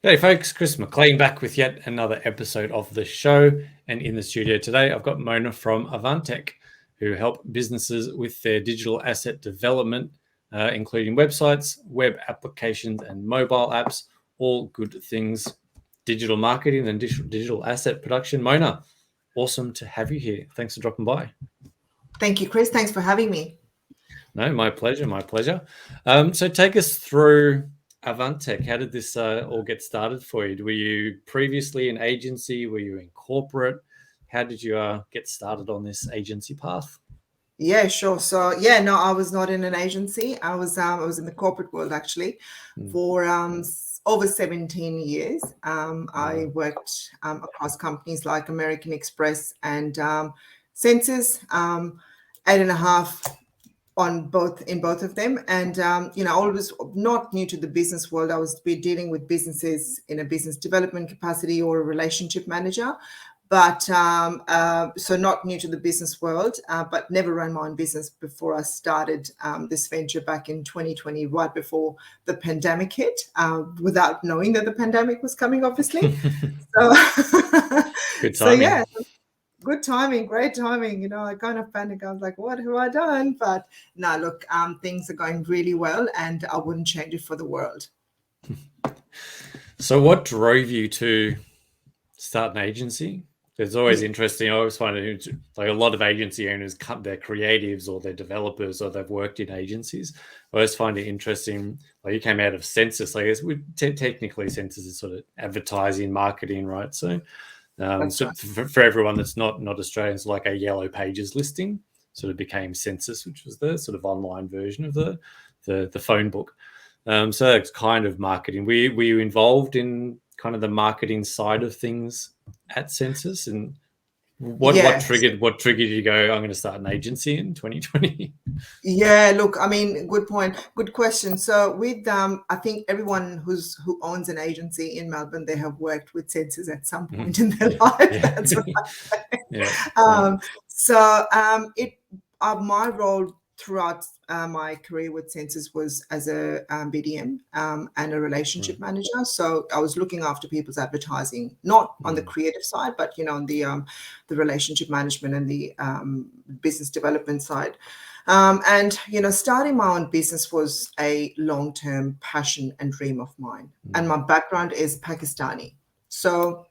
Hey folks, Chris McLean back with yet another episode of the show. And in the studio today, I've got Mona from Avant, who help businesses with their digital asset development, including websites, web applications, and mobile apps. All good things, digital marketing and digital asset production. Mona, awesome to have you here. Thanks for dropping by. Thank you, Chris. Thanks for having me. No, my pleasure, my pleasure. So take us through Avant. How did this all get started for you? Were you previously an agency? Were you in corporate? How did you get started on this agency path? Yeah, sure. So no, I was not in an agency. I was in the corporate world actually for over 17 years. I worked across companies like American Express and Census, 8.5 in both of them. And I was not new to the business world. I was dealing with businesses in a business development capacity or a relationship manager. But so not new to the business world, but never ran my own business before I started this venture back in 2020, right before the pandemic hit, without knowing that the pandemic was coming, obviously. So, Good timing. So yeah, good timing, great timing. I kind of panicked. I was like, what have I done? But no, look, things are going really well, and I wouldn't change it for the world. So what drove you to start an agency? It's always interesting. I always find it like a lot of agency owners cut their creatives or their developers or they've worked in agencies. I always find it interesting. Like you came out of Census, I guess. Technically, Census is sort of advertising, marketing, right? So, for everyone that's not Australian, it's like a Yellow Pages listing. Sort of became Census, which was the sort of online version of the phone book. So that's kind of marketing. Were you involved in kind of the marketing side of things at Census, and what triggered you go, I'm going to start an agency in 2020? Yeah, look, I mean, good point, good question. So with I think everyone who owns an agency in Melbourne, they have worked with Census at some point in their life. That's what I say. My role throughout my career with Census was as a BDM and a relationship manager. So I was looking after people's advertising, not on the creative side, but on the relationship management and the business development side. And starting my own business was a long-term passion and dream of mine. And my background is Pakistani. So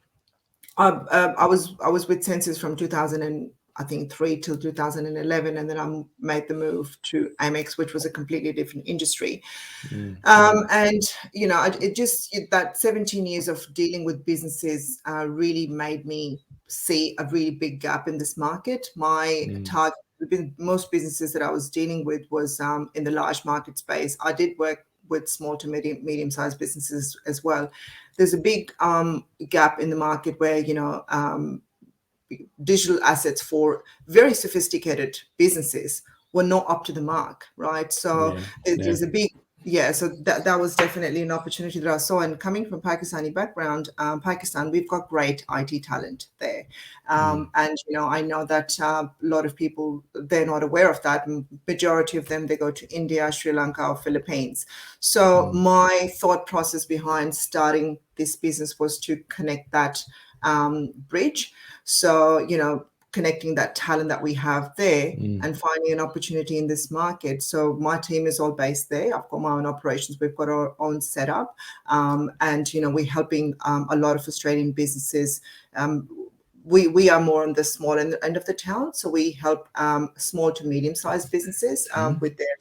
I was with Census from 2003 till 2011, and then I made the move to Amex, which was a completely different industry. And it just that 17 years of dealing with businesses really made me see a really big gap in this market. My target, most businesses that I was dealing with was in the large market space. I did work with small to medium-sized businesses as well. There's a big gap in the market where digital assets for very sophisticated businesses were not up to the mark, right? So there's a big so that was definitely an opportunity that I saw. And coming from Pakistani background, Pakistan, we've got great IT talent there. And, I know that a lot of people, they're not aware of that. Majority of them, they go to India, Sri Lanka, or Philippines. So my thought process behind starting this business was to connect that bridge. So, connecting that talent that we have there and finding an opportunity in this market. So my team is all based there. I've got my own operations. We've got our own setup. And, we're helping a lot of Australian businesses. We are more on the small end of the town. So we help small to medium-sized businesses with their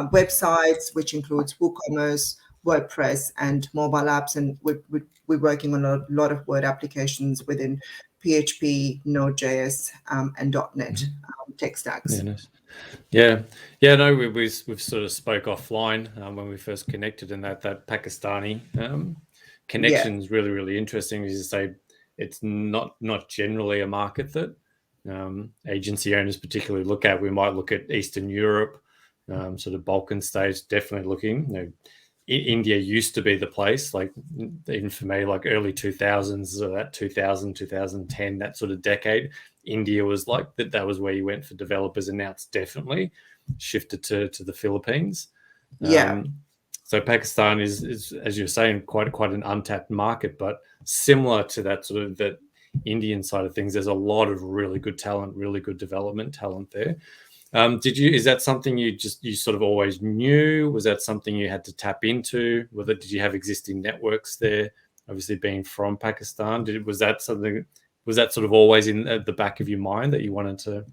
websites, which includes WooCommerce, WordPress, and mobile apps. And we're working on a lot of Word applications within PHP, Node.js, and .NET tech stacks. Yeah, nice. No, we've sort of spoke offline when we first connected, and that Pakistani connection is really, really interesting. As you say, it's not generally a market that agency owners particularly look at. We might look at Eastern Europe, sort of Balkan states, definitely looking. India used to be the place, like even for me, like early 2000s or that 2000, 2010, that sort of decade. India was like that was where you went for developers, and now it's definitely shifted to the Philippines. So Pakistan is as you're saying, quite an untapped market, but similar to that sort of that Indian side of things, there's a lot of really good talent, really good development talent there. Is that something you sort of always knew? Was that something you had to tap into? Did you have existing networks there? Obviously, being from Pakistan, was that sort of always in at the back of your mind that you wanted to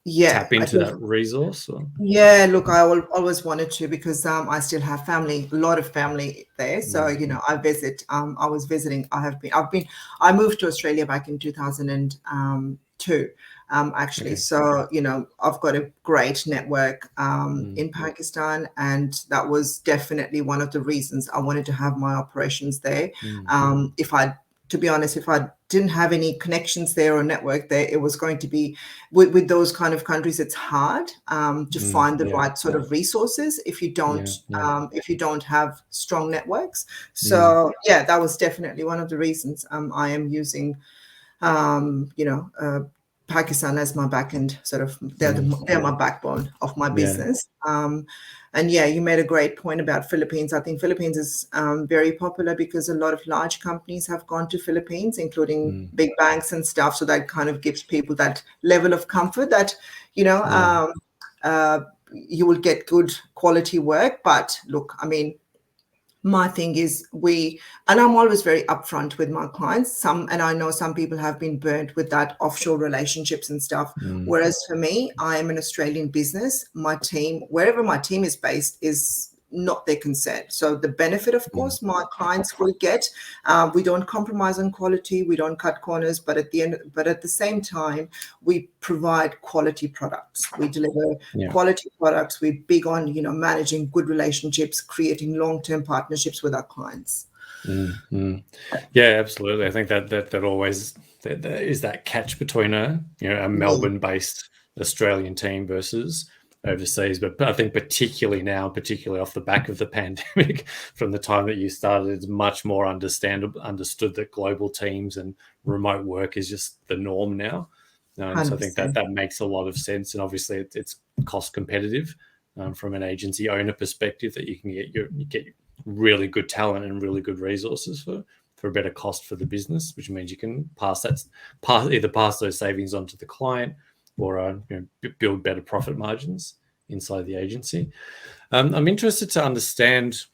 tap into that resource? Or? Yeah, look, I always wanted to, because I still have family, a lot of family there. So I visit. I was visiting. I moved to Australia back in 2002. Actually. Okay. So, I've got a great network in Pakistan, and that was definitely one of the reasons I wanted to have my operations there. To be honest, if I didn't have any connections there or network there, it was going to be with those kind of countries. It's hard to find the right sort of resources if you don't have strong networks. So that was definitely one of the reasons I am using, Pakistan as my back end, sort of they're my backbone of my business. And you made a great point about Philippines. I think Philippines is very popular because a lot of large companies have gone to Philippines, including big banks and stuff. So that kind of gives people that level of comfort that, you will get good quality work. But look, I mean, my thing is and I'm always very upfront with my clients. And I know some people have been burnt with that offshore relationships and stuff. Whereas for me, I am an Australian business. My team, wherever my team is based, is not their concern. So the benefit, of course, my clients will get. We don't compromise on quality. We don't cut corners. But at the same time, we provide quality products. We deliver quality products. We're big on managing good relationships, creating long-term partnerships with our clients. Yeah, absolutely. I think that always that is that catch between a Melbourne-based Australian team versus overseas. But I think particularly off the back of the pandemic, from the time that you started, it's much more understood that global teams and remote work is just the norm now. So I think that makes a lot of sense, and obviously it's cost competitive from an agency owner perspective, that you can get really good talent and really good resources for a better cost for the business, which means you can either pass those savings on to the client or build better profit margins inside the agency. I'm interested to understand,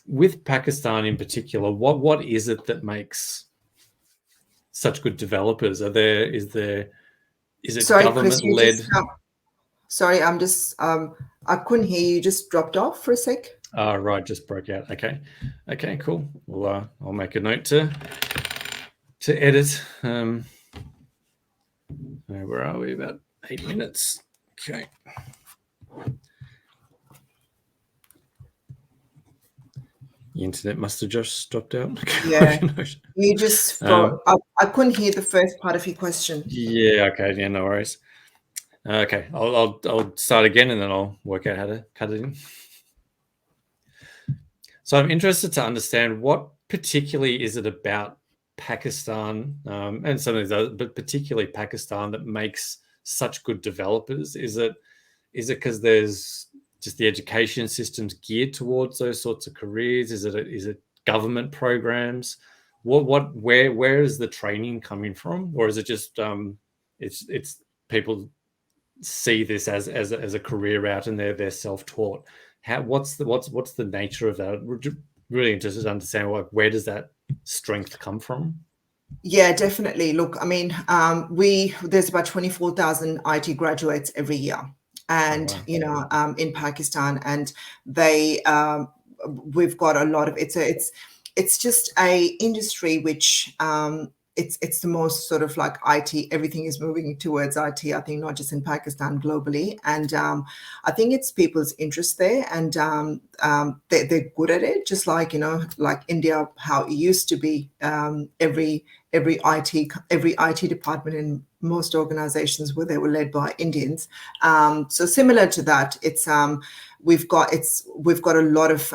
with Pakistan in particular, what is it that makes such good developers? Is it government led? Sorry, I'm just I couldn't hear you. Just dropped off for a sec. Right, just broke out. Okay, cool. Well, I'll make a note to edit. Where are we? About 8 minutes. Okay. The internet must have just dropped out. Yeah, you just. I couldn't hear the first part of your question. Yeah. Okay. Yeah. No worries. Okay. I'll start again, and then I'll work out how to cut it in. So I'm interested to understand, what particularly is it about Pakistan and some of these others, but particularly Pakistan, that makes such good developers? Is it because there's just the education system's geared towards those sorts of careers? Is it government programs? Where is the training coming from, or is it just it's people see this as a career route and they're self-taught? What's the nature of that? We're really interested to understand, where does that strength come from? Yeah, definitely. Look, I mean, there's about 24,000 IT graduates every year, and in Pakistan, and we've got a lot of it's just a industry which it's the most sort of like IT. Everything is moving towards IT. I think not just in Pakistan, globally, and I think it's people's interest there, and they're good at it. Just like like India, how it used to be. Every IT department in most organizations they were led by Indians. So similar to that, we've got a lot of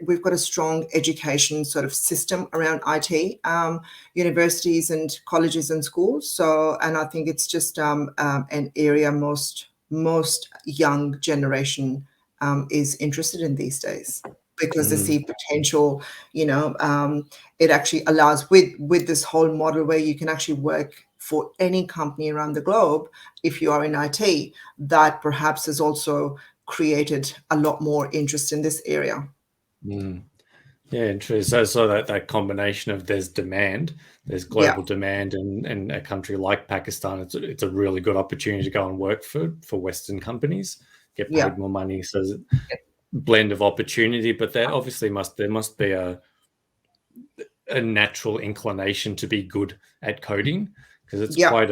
we've got a strong education sort of system around IT, universities and colleges and schools. So, and I think it's just an area most young generation is interested in these days, because they Mm. see potential. It actually allows, with this whole model where you can actually work for any company around the globe if you are in IT, that perhaps has also created a lot more interest in this area. Mm. Yeah, interesting. So that combination of there's Yeah, global demand, and a country like Pakistan, it's a really good opportunity to go and work for Western companies, get yeah, paid more money. So there's a blend of opportunity, but there must be a natural inclination to be good at coding, because it's yeah. quite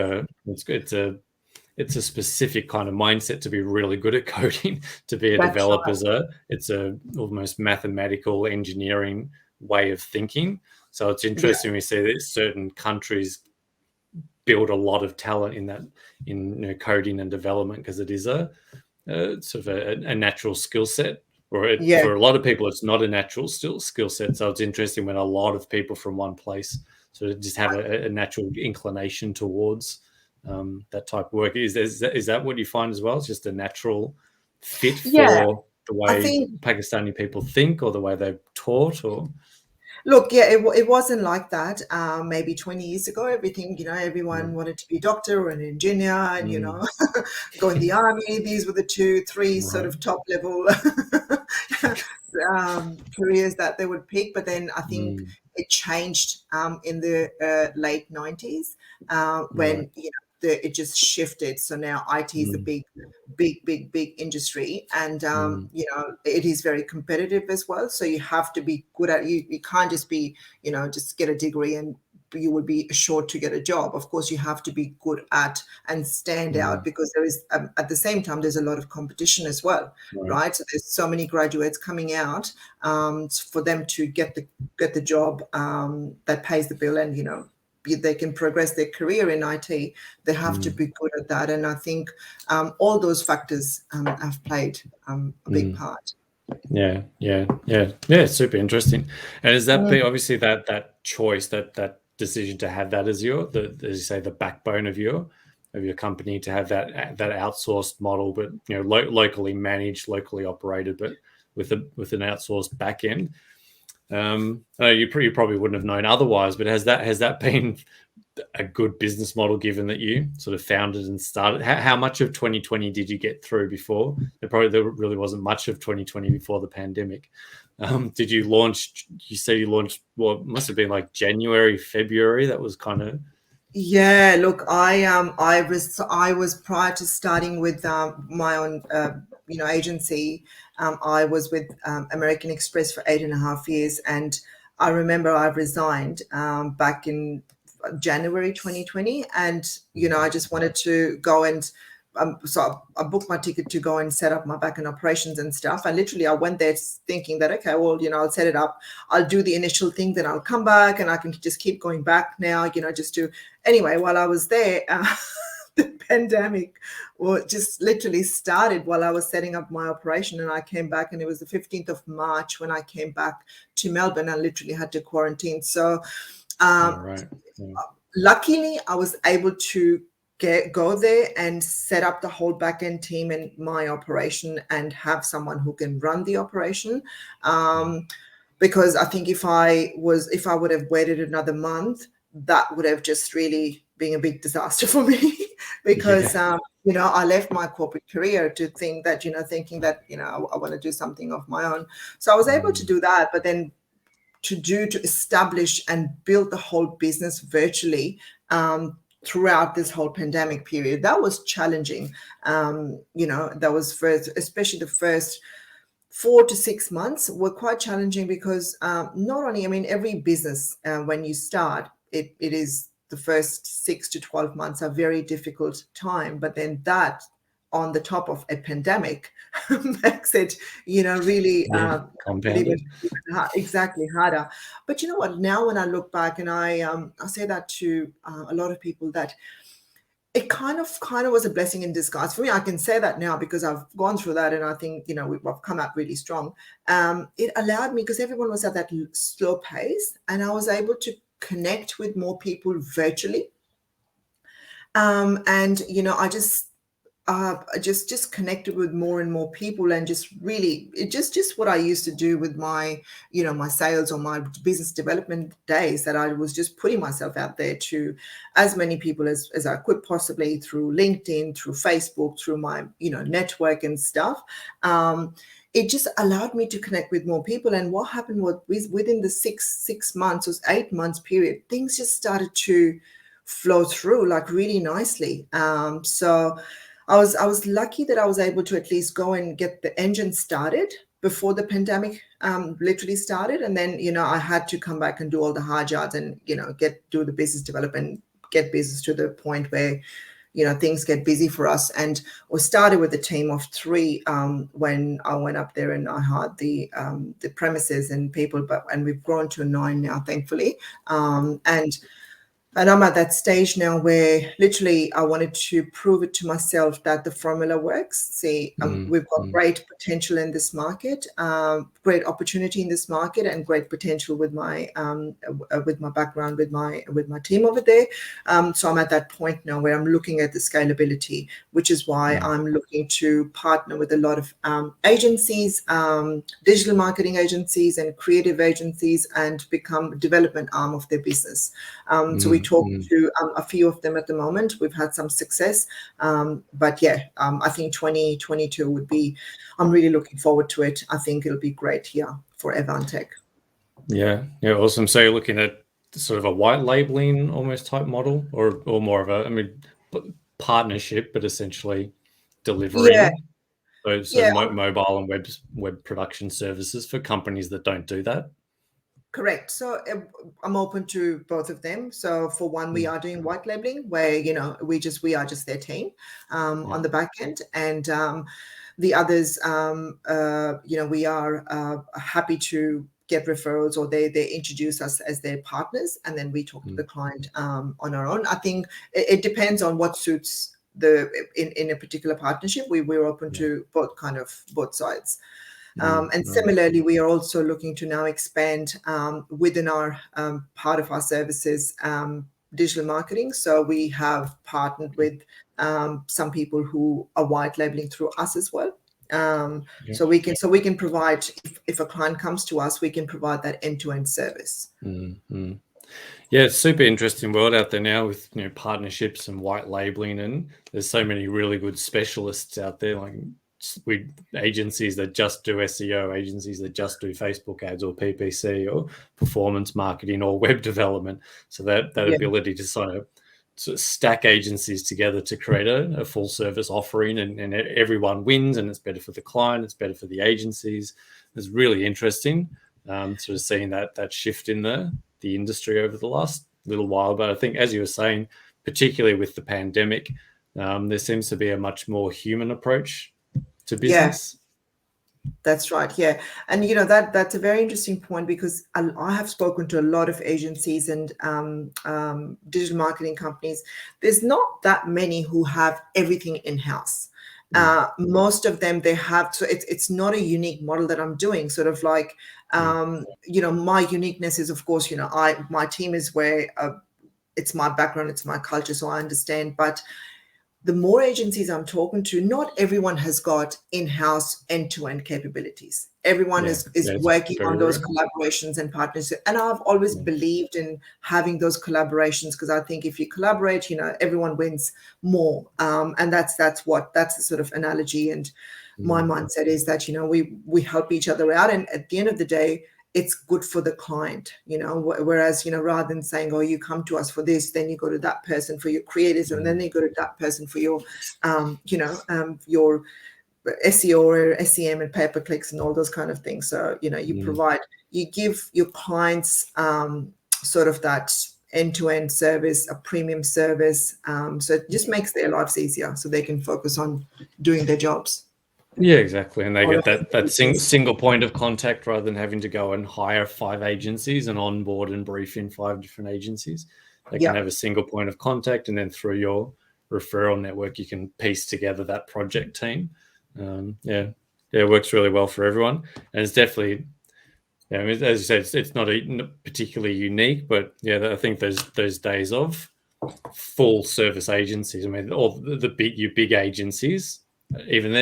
it's a specific kind of mindset to be really good at coding. To be a That's developer, right. it's a almost mathematical engineering way of thinking. So it's Yeah, interesting we see that certain countries build a lot of talent in coding and development, because it is a sort of a natural skill set. yeah. For a lot of people, it's not a natural skill set. So it's interesting when a lot of people from one place sort of just have a natural inclination towards that type of work. Is that what you find as well? It's just a natural fit Yeah, for the I way think, Pakistani people think, or the way they're taught, or look, yeah, it wasn't like that. Maybe 20 years ago, everything, mm, everyone wanted to be a doctor or an engineer, and, mm, go in the army. These were the two, three sort right, of top level careers that they would pick. But then I think mm, it changed in the late 90s, right, when, it just shifted. So now IT is a mm, big, big, big, big industry, and mm, it is very competitive as well. So you have to be good at, you can't just be, just get a degree and you would be assured to get a job. Of course, you have to be good at and stand out, mm, because there is, at the same time, there's a lot of competition as well, right, right? So there's so many graduates coming out, for them to get the job, that pays the bill, and they can progress their career in IT. They have to mm, be good at that, and I think all those factors have played a big mm. part. Yeah, yeah, yeah, yeah. It's super interesting. And is that Mm. be obviously that choice, that decision to have that as as you say, the backbone of your company, to have that outsourced model, but locally managed, locally operated, but with an outsourced back end. You probably wouldn't have known otherwise, but has that been a good business model, given that you sort of founded and started? How much of 2020 did you get through before? There really wasn't much of 2020 before the pandemic. Did you launch? You say you launched what must have been like January, February. That was kind of Yeah, look, I was prior to starting with my own agency. I was with American Express for 8.5 years, and I remember I resigned back in January 2020, and I just wanted to go and so I booked my ticket to go and set up my back-end operations and stuff. And literally, I went there thinking that, okay, well, I'll set it up, I'll do the initial thing, then I'll come back, and I can just keep going back now, just to. Anyway, while I was there, the pandemic just literally started while I was setting up my operation, and I came back, and it was the 15th of March when I came back to Melbourne. I literally had to quarantine. So yeah, um, right. Yeah. luckily, I was able to go there and set up the whole back-end team and my operation, and have someone who can run the operation. Because I think if I would have waited another month, that would have just really been a big disaster for me. Because Yeah. I left my corporate career to think that, thinking that, I want to do something of my own. So I was able to Mm, do that, but then to establish and build the whole business virtually, throughout this whole pandemic period, that was challenging. That was first, especially the first 4 to 6 months were quite challenging, because not only, I mean, every business, when you start, it is the first 6 to 12 months a very difficult time, but then that on the top of a pandemic makes it, really, yeah. even Compounded. exactly harder. But you know what? Now when I look back, and I say that to a lot of people, that it kind of was a blessing in disguise for me. I can say that now because I've gone through that, and I think I've come out really strong. It allowed me, because everyone was at that slow pace, and I was able to connect with more people virtually. And I just just connected with more and more people, and just really just what I used to do with my my sales or my business development days, that I was just putting myself out there to as many people as I could possibly, through LinkedIn, through Facebook, through my network and stuff. It just allowed me to connect with more people. And what happened was, within the six months or 8 months period, things just started to flow through like really nicely. So I was lucky that I was able to at least go and get the engine started before the pandemic literally started. And then, I had to come back and do all the hard yards and, do the business development, get business to the point where, things get busy for us. And we started with a team of 3 when I went up there and I hired the premises and people, and we've grown to 9 now, thankfully. And I'm at that stage now where literally I wanted to prove it to myself that the formula works. See, we've got great potential in this market, great opportunity in this market, and great potential with my background, with my team over there. So I'm at that point now where I'm looking at the scalability, which is why I'm looking to partner with a lot of agencies, digital marketing agencies and creative agencies, and become a development arm of their business. So we talked to a few of them at the moment. We've had some success, but I think 2022 would be, I'm really looking forward to it. I think it'll be great here for Avant. Yeah, awesome. So you're looking at sort of a white labeling almost type model, or more of a, partnership, but essentially delivering those mobile and web production services for companies that don't do that. Correct. So I'm open to both of them. So for one, we are doing white labeling, where we are just their team on the back end, and the others, we are happy to get referrals, or they introduce us as their partners, and then we talk to the client on our own. I think it depends on what suits in a particular partnership. We're open to both sides. And similarly, we are also looking to now expand within our part of our services, digital marketing. So we have partnered with some people who are white labeling through us as well. So we can provide, if a client comes to us, we can provide that end-to-end service. Yeah, it's super interesting world out there now with partnerships and white labeling, and there's so many really good specialists out there, like agencies that just do SEO, agencies that just do Facebook ads or PPC or performance marketing or web development. So that ability to sort of stack agencies together to create a full service offering, and everyone wins, and it's better for the client, it's better for the agencies. It's really interesting, sort of seeing that shift in the industry over the last little while. But I think, as you were saying, particularly with the pandemic, there seems to be a much more human approach to business. That's right. Yeah. And that's a very interesting point, because I have spoken to a lot of agencies and digital marketing companies. There's not that many who have everything in-house. Most of them, they have, so it's not a unique model that I'm doing. Sort of like my uniqueness is, of course, my team is where it's my background, it's my culture, so I understand. But the more agencies I'm talking to, not everyone has got in-house end-to-end capabilities. Everyone is working on those collaborations and partnerships. And I've always believed in having those collaborations, because I think if you collaborate, everyone wins more. And that's the sort of analogy. And my mindset is that, we help each other out. And at the end of the day, it's good for the client, whereas, rather than saying, oh, you come to us for this, then you go to that person for your creators, and then you go to that person for your, your SEO or SEM and pay-per-clicks and all those kind of things. So, you give your clients sort of that end-to-end service, a premium service. So it just makes their lives easier, so they can focus on doing their jobs. Yeah, exactly. And they get that single point of contact, rather than having to go and hire 5 agencies and onboard and brief in 5 different agencies. They can have a single point of contact, and then through your referral network, you can piece together that project team. It works really well for everyone. And it's definitely, as you said, it's not particularly unique, but I think those days of full service agencies. I mean, all your big agencies, even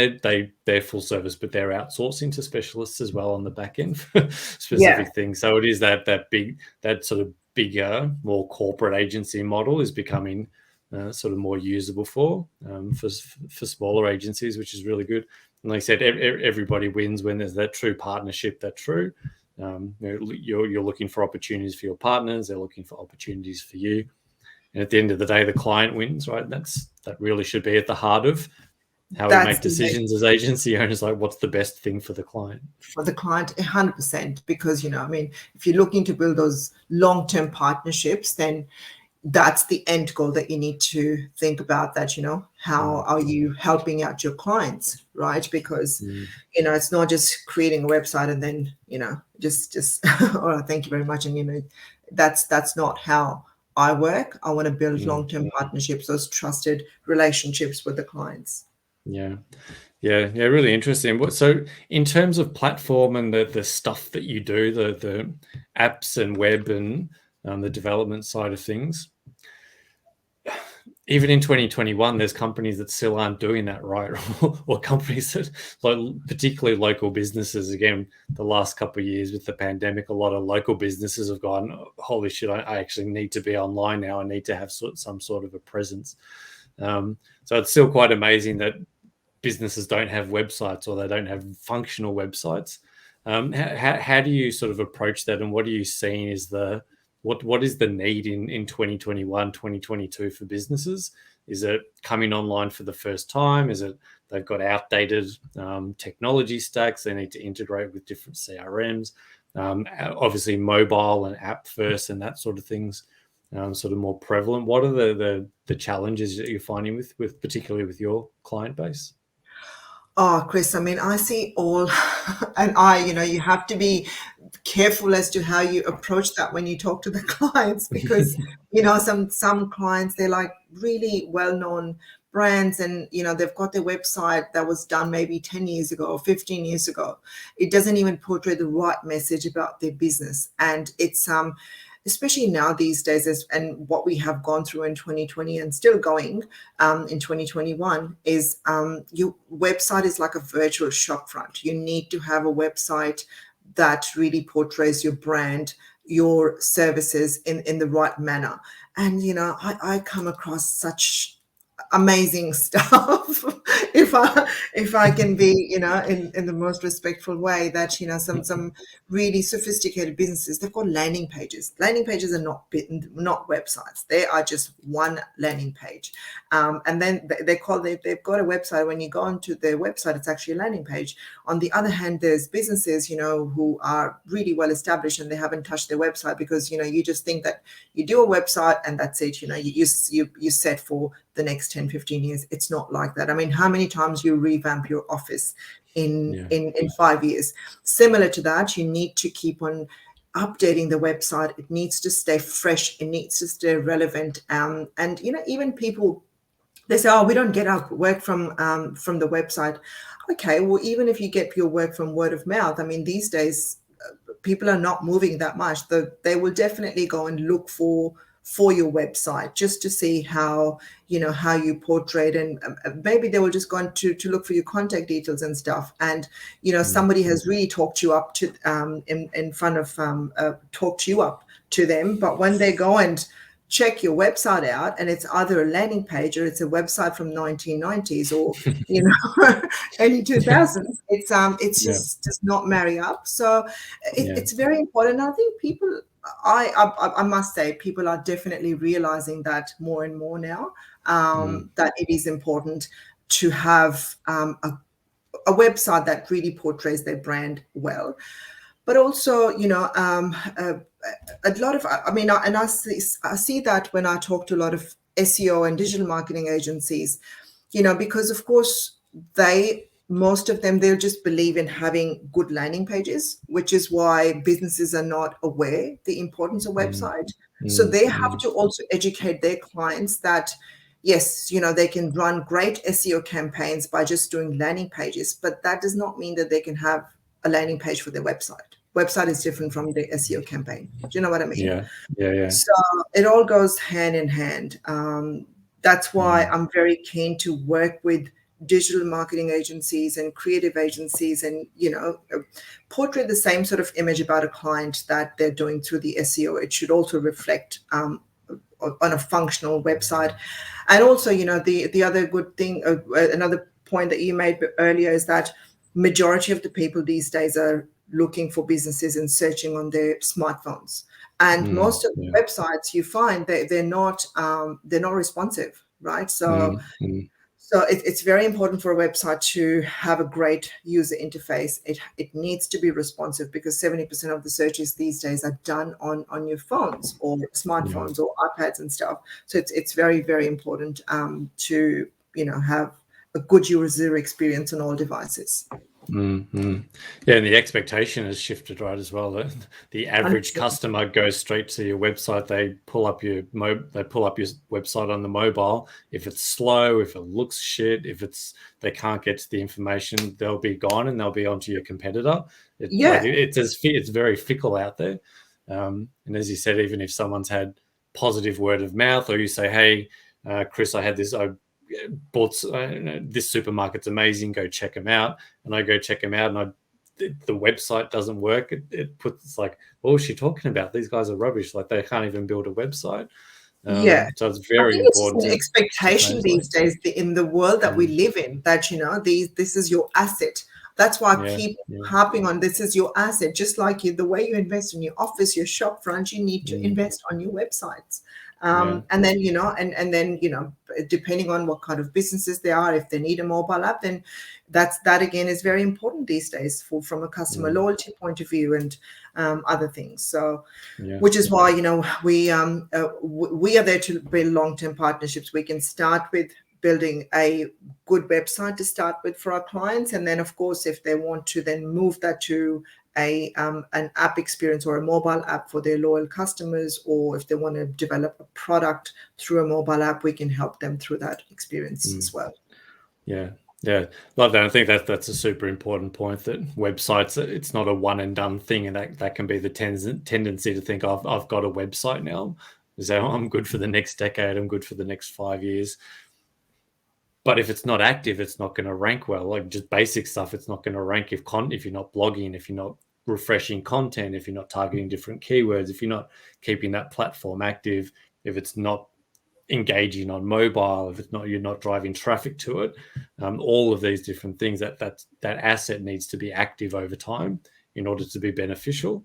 they're full service, but they're outsourcing to specialists as well on the back end for specific things. So it is that sort of bigger, more corporate agency model is becoming sort of more usable for smaller agencies, which is really good. And like I said, everybody wins when there's that true partnership. That true. You're looking for opportunities for your partners. They're looking for opportunities for you. And at the end of the day, the client wins, right? That really should be at the heart of how we make decisions as agency owners. Like, what's the best thing for the client? For the client, 100%. Because, I mean, if you're looking to build those long-term partnersps, then that's the end goal that you need to think about. That, how are you helping out your clients, right? Because, it's not just creating a website and then, just oh, thank you very much. And, that's not how I work. I want to build long-term partnerships, those trusted relationships with the clients. Yeah, really interesting. So in terms of platform and the stuff that you do, the apps and web and the development side of things, even in 2021, there's companies that still aren't doing that right, or companies that, like, particularly local businesses. Again, the last couple of years with the pandemic, a lot of local businesses have gone, holy shit, I actually need to be online now. I need to have some sort of a presence. So it's still quite amazing that businesses don't have websites, or they don't have functional websites. How do you sort of approach that, and what are you seeing is what is the need in 2021, 2022 for businesses? Is it coming online for the first time? Is it they've got outdated technology stacks they need to integrate with different CRMs? Obviously, mobile and app first and that sort of things sort of more prevalent. What are the challenges that you're finding with particularly with your client base? Oh, Chris, I mean, I see all, and you have to be careful as to how you approach that when you talk to the clients, because, some clients, they're like really well-known brands, and, they've got their website that was done maybe 10 years ago or 15 years ago. It doesn't even portray the right message about their business. And it's, especially now these days, and what we have gone through in 2020 and still going in 2021 is your website is like a virtual shop front. You need to have a website that really portrays your brand, your services in the right manner. And, I come across such amazing stuff if I can be in the most respectful way, that some really sophisticated businesses, they've got landing pages are not websites. They are just one landing page, and then they've got a website. When you go onto their website, it's actually a landing page. On the other hand, there's businesses who are really well established and they haven't touched their website, because you just think that you do a website and that's it. You set for the next 10, 15 years. It's not like that. I mean, how many times you revamp your office in 5 years? Similar to that, you need to keep on updating the website. It needs to stay fresh. It needs to stay relevant. And even people, they say, oh, we don't get our work from the website. Okay, well, even if you get your work from word of mouth, I mean, these days people are not moving that much. They will definitely go and look for your website just to see how you portrayed, and maybe they will just go on to look for your contact details and stuff. And somebody has really talked you up to in front of talked you up to them, but when they go and check your website out and it's either a landing page or it's a website from 1990s or early 2000s, it's just does not marry up. So it's very important. I think people, I must say, people are definitely realizing that more and more now, that it is important to have a website that really portrays their brand well. But also, a lot of, I see that when I talk to a lot of SEO and digital marketing agencies, because of course most of them, they'll just believe in having good landing pages, which is why businesses are not aware the importance of website. So they have to also educate their clients that, yes, they can run great SEO campaigns by just doing landing pages, but that does not mean that they can have a landing page for their website. website is different from the SEO campaign. Do you know what I mean? Yeah. So it all goes hand in hand. That's why I'm very keen to work with digital marketing agencies and creative agencies, and portray the same sort of image about a client that they're doing through the SEO. It should also reflect on a functional website. And also, the other good thing, another point that you made earlier, is that majority of the people these days are looking for businesses and searching on their smartphones. And most of the websites you find they're not responsive, right? So it's very important for a website to have a great user interface. It needs to be responsive, because 70% of the searches these days are done on your phones or smartphones or iPads and stuff. So it's very, very important to have a good user experience on all devices. Yeah, and the expectation has shifted, right, as well. The average customer goes straight to your website. They pull up your website on the mobile. If it's slow, if it looks shit, if they can't get to the information, they'll be gone and they'll be onto your competitor. It's very fickle out there. And as you said, even if someone's had positive word of mouth, or you say, hey, Chris, I had this, I bought this supermarket's amazing, go check them out, and I go check them out, and the website doesn't work. It's like, what was she talking about? These guys are rubbish. Like, they can't even build a website. So it's very important. It's an expectation these days in the world that we live in, that this is your asset. That's why I keep harping on, this is your asset. Just like the way you invest in your office, your shop front, you need to invest on your websites. And then, and then, depending on what kind of businesses they are, if they need a mobile app, then that again is very important these days from a customer loyalty point of view and other things. So, which is why, we are there to build long-term partnerships. We can start with building a good website to start with for our clients. And then, of course, if they want to then move that to an app experience or a mobile app for their loyal customers, or if they want to develop a product through a mobile app, we can help them through that experience as well. Yeah, love that. I think that's a super important point, that websites, it's not a one and done thing, and that can be the tendency to think, I've got a website now, so I'm good for the next decade, I'm good for the next 5 years. But if it's not active, it's not going to rank well. Like, just basic stuff, it's not going to rank if you're not blogging, if you're not refreshing content, if you're not targeting different keywords, if you're not keeping that platform active, if it's not engaging on mobile, if you're not driving traffic to it. All of these different things, that asset needs to be active over time in order to be beneficial.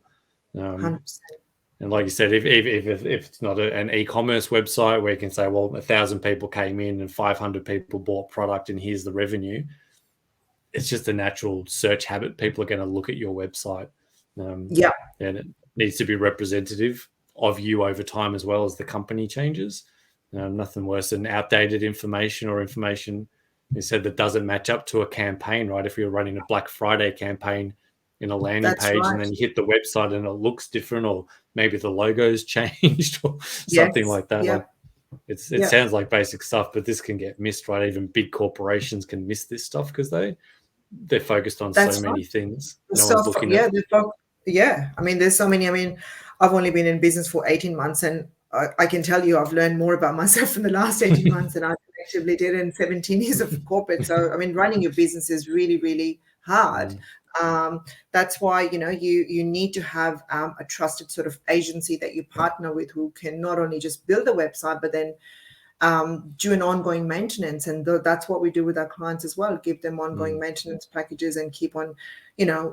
100%. And like you said, if it's not an e-commerce website where you can say, well, 1,000 people came in and 500 people bought product and here's the revenue, it's just a natural search habit. People are going to look at your website. And it needs to be representative of you over time, as well as the company changes. Nothing worse than outdated information, or information you said that doesn't match up to a campaign, right? If you're running a Black Friday campaign in a landing page, and then you hit the website and it looks different, or maybe the logo's changed or something like that. Like, it sounds like basic stuff, but this can get missed, right? Even big corporations can miss this stuff because they're focused on so many things. No one's looking at. I mean, there's so many. I mean, I've only been in business for 18 months, and I can tell you I've learned more about myself in the last 18 months than I collectively did in 17 years of corporate. So, I mean, running your business is really, really hard. That's why, you need to have a trusted sort of agency that you partner with, who can not only just build a website, but then do an ongoing maintenance. And that's what we do with our clients as well, give them ongoing maintenance packages and keep on,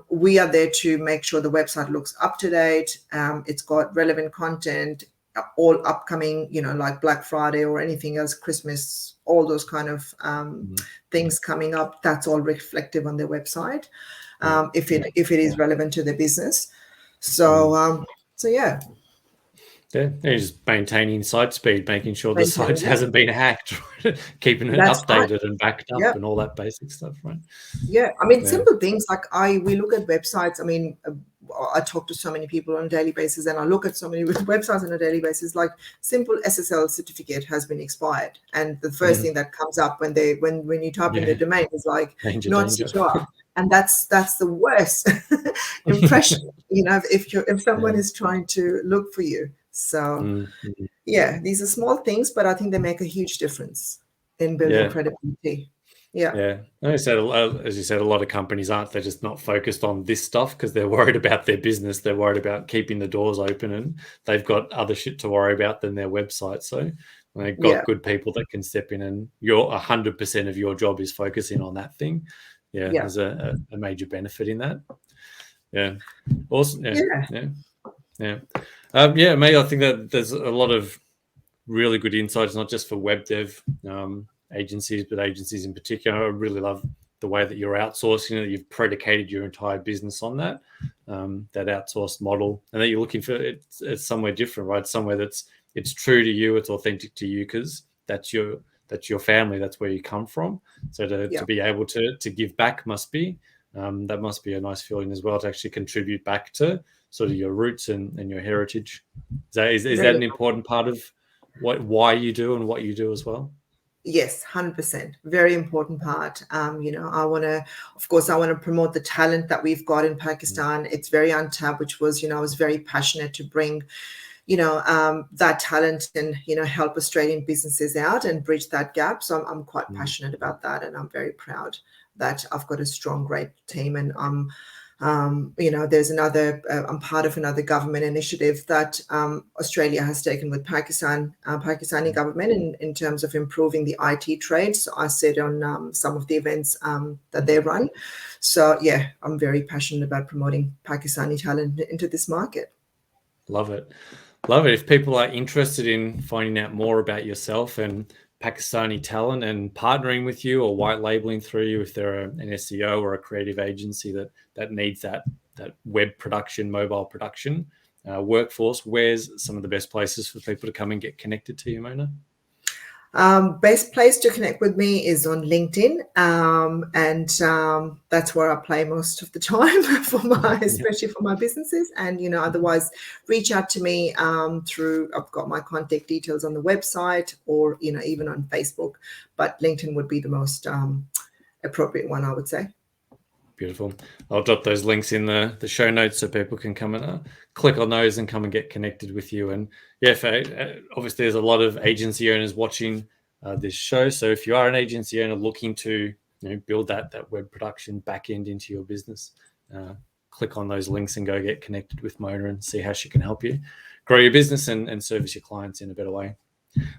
we are there to make sure the website looks up to date. It's got relevant content, all upcoming, like Black Friday or anything else, Christmas, all those kind of things coming up. That's all reflective on their website. If it is relevant to the business. So yeah, just maintaining site speed, making sure the site hasn't been hacked, right? Keeping it updated and backed up and all that basic stuff, right? I mean, simple things like we look at websites. I mean, I talk to so many people on a daily basis, and I look at so many websites on a daily basis. Like, simple SSL certificate has been expired, and the first thing that comes up when you type in the domain is like, not secure. and that's the worst impression, if someone is trying to look for you. So yeah, these are small things, but I think they make a huge difference in building credibility. Yeah, as you said, a lot of companies aren't. They're just not focused on this stuff because they're worried about their business. They're worried about keeping the doors open, and they've got other shit to worry about than their website. So they've got good people that can step in, and 100% of your job is focusing on that thing. Yeah, there's a major benefit in that. Yeah, awesome. Yeah. Mate, I think that there's a lot of really good insights, not just for web dev agencies, but agencies in particular. I really love the way that you're outsourcing it. You've predicated your entire business on that outsourced model, and that you're looking for it's somewhere different, right? Somewhere it's true to you, it's authentic to you, because that's your family, that's where you come from. So to be able to give back must be that must be a nice feeling as well, to actually contribute back to sort of your roots and your heritage. Is that an important part of why you do and what you do as well? Yes, 100%. Very important part. I want to promote the talent that we've got in Pakistan. It's very untapped, which was, I was very passionate to bring, that talent and, help Australian businesses out and bridge that gap. So I'm quite passionate about that. And I'm very proud that I've got a strong, great team. And there's I'm part of another government initiative that Australia has taken with Pakistani government in terms of improving the IT trade. So I sit on some of the events that they run. So yeah, I'm very passionate about promoting Pakistani talent into this market. Love it. If people are interested in finding out more about yourself and Pakistani talent and partnering with you or white labeling through you, if they're an SEO or a creative agency that needs that web production, mobile production workforce, where's some of the best places for people to come and get connected to you, Mona? Best place to connect with me is on LinkedIn, and that's where I play most of the time especially for my businesses. And otherwise, reach out to me through. I've got my contact details on the website, or even on Facebook. But LinkedIn would be the most appropriate one, I would say. Beautiful. I'll drop those links in the show notes so people can come and click on those and come and get connected with you. And obviously there's a lot of agency owners watching this show. So if you are an agency owner looking to build that web production back end into your business, click on those links and go get connected with Mona and see how she can help you grow your business and service your clients in a better way.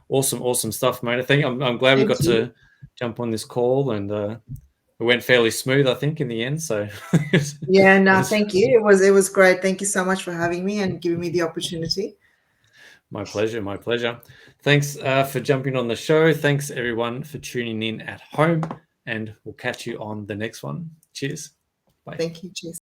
Awesome stuff, Mona. I'm glad we got to jump on this call, and it went fairly smooth, I think, in the end. So thank you. It was great. Thank you so much for having me and giving me the opportunity. My pleasure. Thanks for jumping on the show. Thanks everyone for tuning in at home, and we'll catch you on the next one. Cheers. Bye. Thank you. Cheers.